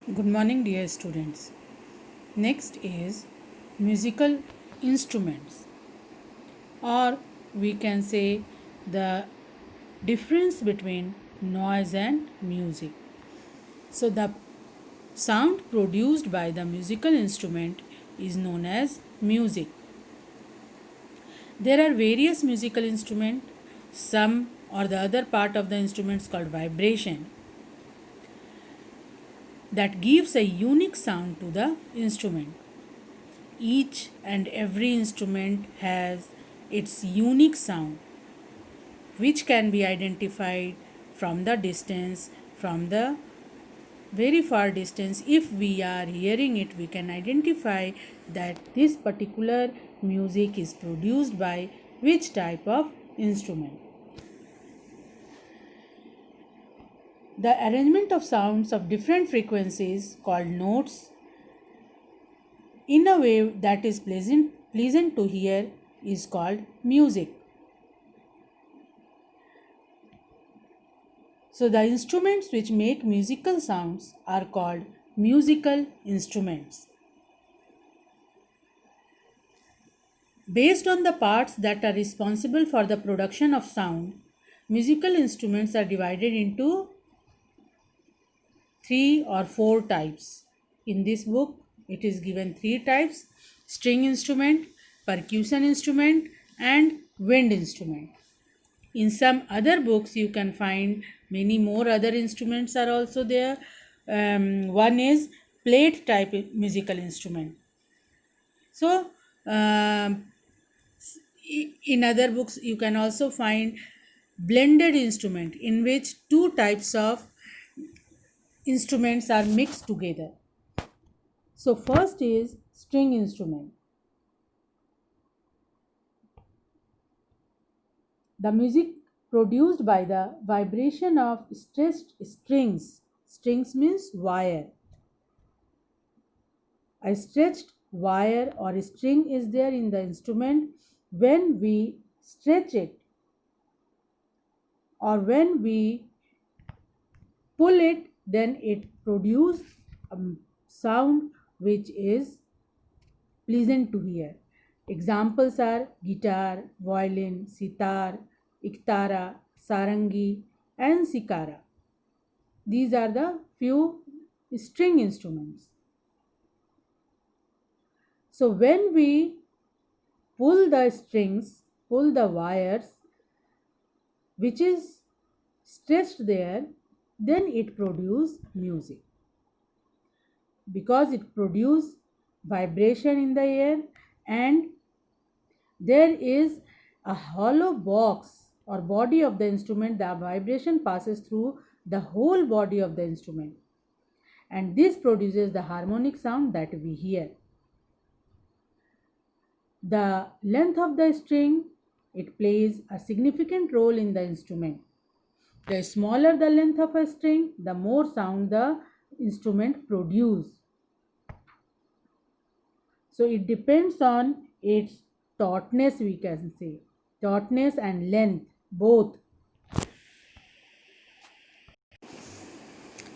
Good morning, dear students. Next is musical instruments, or we can say the difference between noise and music. So, the sound produced by the musical instrument is known as music. There are various musical instruments, some or the other part of the instruments called vibration that gives a unique sound to the instrument. Each and every instrument has its unique sound, which can be identified from the distance, from the very far distance. If we are hearing it, we can identify that this particular music is produced by which type of instrument. The arrangement of sounds of different frequencies, called notes, in a way that is pleasant to hear, is called music. So, the instruments which make musical sounds are called musical instruments. Based on the parts that are responsible for the production of sound, musical instruments are divided into three or four types. In this book, it is given three types: string instrument, percussion instrument, and wind instrument. In some other books, you can find many more other instruments are also there. One is plate type musical instrument. So, in other books, you can also find blended instrument in which two types of instruments are mixed together. So, first is string instrument. The music produced by the vibration of stretched strings. Strings means wire. A stretched wire or string is there in the instrument. When we stretch it or when we pull it, then it produces a sound which is pleasant to hear. Examples are guitar, violin, sitar, iktara, sarangi, and sikara. These are the few string instruments. So when we pull the strings, pull the wires which is stretched there, then it produces music. Because it produces vibration in the air, and there is a hollow box or body of the instrument, the vibration passes through the whole body of the instrument, and this produces the harmonic sound that we hear. The length of the string, it plays a significant role in the instrument. The smaller the length of a string, the more sound the instrument produces. So it depends on its tautness, we can say. Tautness and length, both.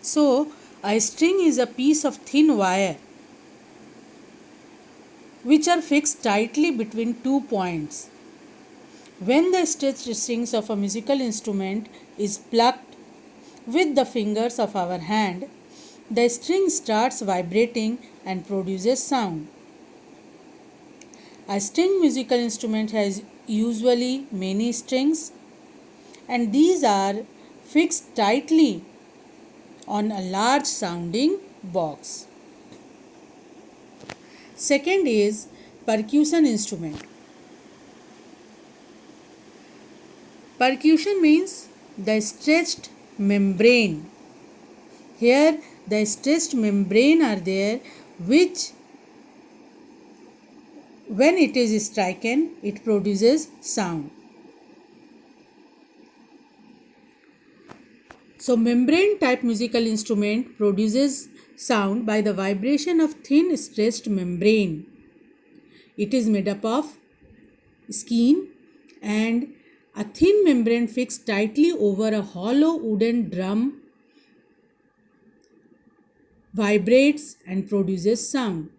So a string is a piece of thin wire which are fixed tightly between 2 points. When the stretched strings of a musical instrument is plucked with the fingers of our hand, the string starts vibrating and produces sound. A string musical instrument has usually many strings, and these are fixed tightly on a large sounding box. Second is percussion instrument. Percussion means the stretched membrane. Here the stretched membrane are there, which when it is striken, it produces sound. So membrane type musical instrument produces sound by the vibration of thin stretched membrane. It is made up of skin and a thin membrane fixed tightly over a hollow wooden drum vibrates and produces sound.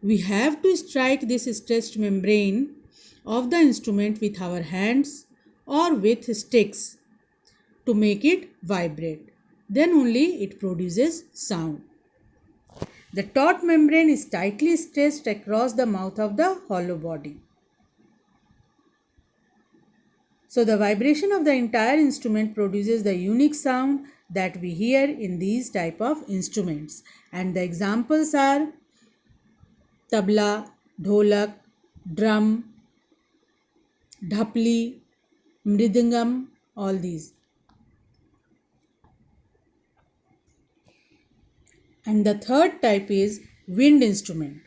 We have to strike this stretched membrane of the instrument with our hands or with sticks to make it vibrate. Then only it produces sound. The taut membrane is tightly stretched across the mouth of the hollow body. So the vibration of the entire instrument produces the unique sound that we hear in these type of instruments. And the examples are tabla, dholak, drum, dhapli, mridangam, all these. And the third type is wind instrument.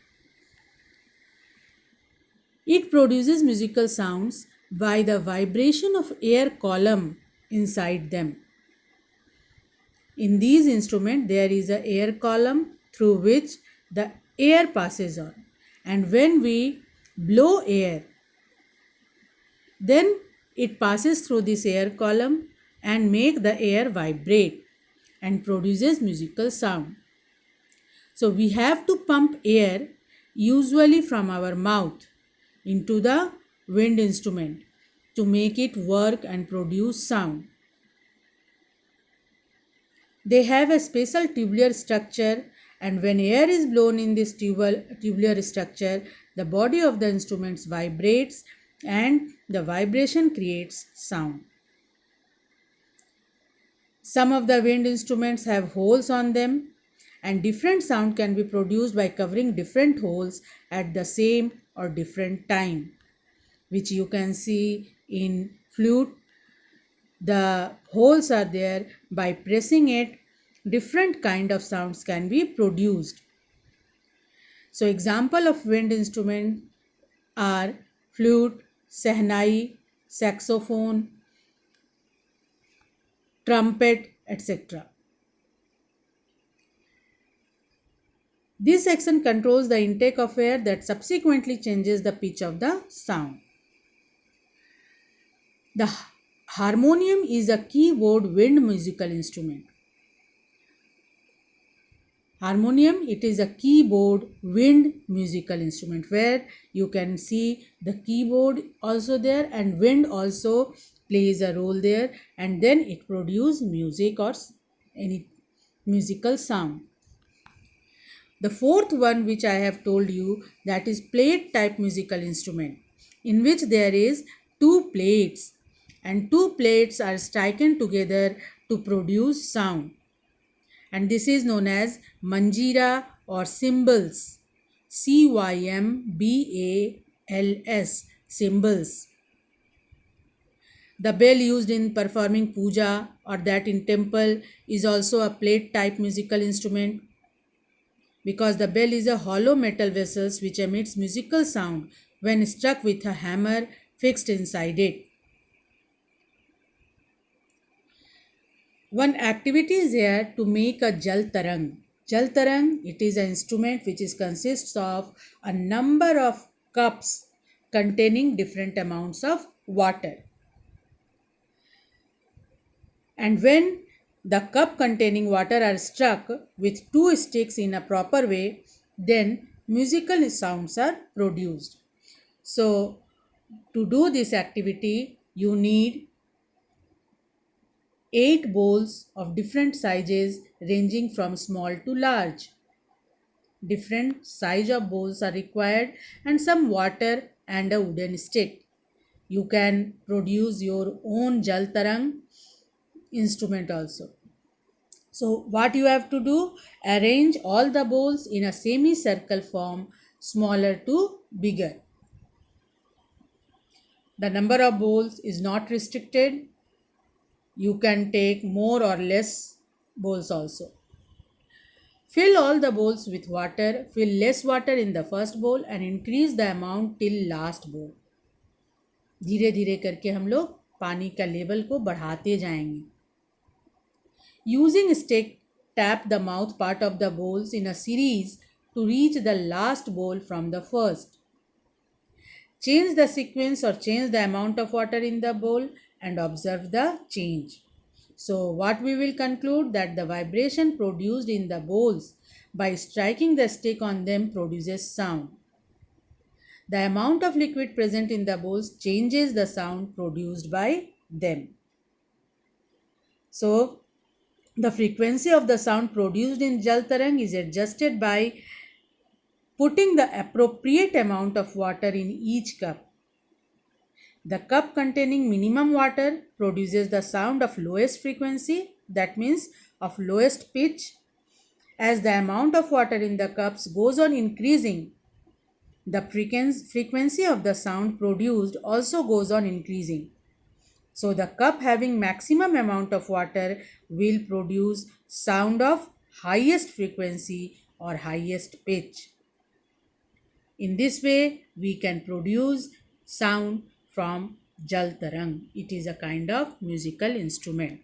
It produces musical sounds by the vibration of air column inside them. In these instruments, there is a air column through which the air passes on. And when we blow air, then it passes through this air column and make the air vibrate and produces musical sound. So we have to pump air usually from our mouth into the wind instrument to make it work and produce sound. They have a special tubular structure, and when air is blown in this tubular structure, the body of the instruments vibrates and the vibration creates sound. Some of the wind instruments have holes on them, and different sound can be produced by covering different holes at the same or different time, which you can see in flute. The holes are there. By pressing it, different kind of sounds can be produced. So example of wind instrument are flute, sehnai, saxophone, trumpet, etc. This section controls the intake of air that subsequently changes the pitch of the sound. The harmonium is a keyboard wind musical instrument. Harmonium, it is a keyboard wind musical instrument where you can see the keyboard also there and wind also plays a role there, and then it produces music or any musical sound. The fourth one which I have told you, that is plate type musical instrument, in which there is two plates and two plates are striken together to produce sound, and this is known as manjira or cymbals. cymbals, cymbals. The bell used in performing puja or that in temple is also a plate type musical instrument, because the bell is a hollow metal vessel which emits musical sound when struck with a hammer fixed inside it. One activity is here to make a jal tarang. Jal tarang, it is an instrument which consists of a number of cups containing different amounts of water. And when the cup containing water are struck with two sticks in a proper way, then musical sounds are produced. So to do this activity, you need 8 bowls of different sizes ranging from small to large. Different size of bowls are required and some water and a wooden stick. You can produce your own jal tarang instrument also. So what you have to do, arrange all the bowls in a semicircle form, smaller to bigger. The number of bowls is not restricted. You can take more or less bowls also. Fill all the bowls with water. Fill less water in the first bowl and increase the amount till last bowl. धीरे धीरे करके हम लोग पानी का level को बढ़ाते जाएंगे. Using stick, tap the mouth part of the bowls in a series to reach the last bowl from the first. Change the sequence or change the amount of water in the bowl and observe the change. So, what we will conclude that the vibration produced in the bowls by striking the stick on them produces sound. The amount of liquid present in the bowls changes the sound produced by them. So, the frequency of the sound produced in Jal Tarang is adjusted by putting the appropriate amount of water in each cup. The cup containing minimum water produces the sound of lowest frequency, that means of lowest pitch. As the amount of water in the cups goes on increasing, the frequency of the sound produced also goes on increasing. So the cup having maximum amount of water will produce sound of highest frequency or highest pitch. In this way, we can produce sound from Jal Tarang. It is a kind of musical instrument.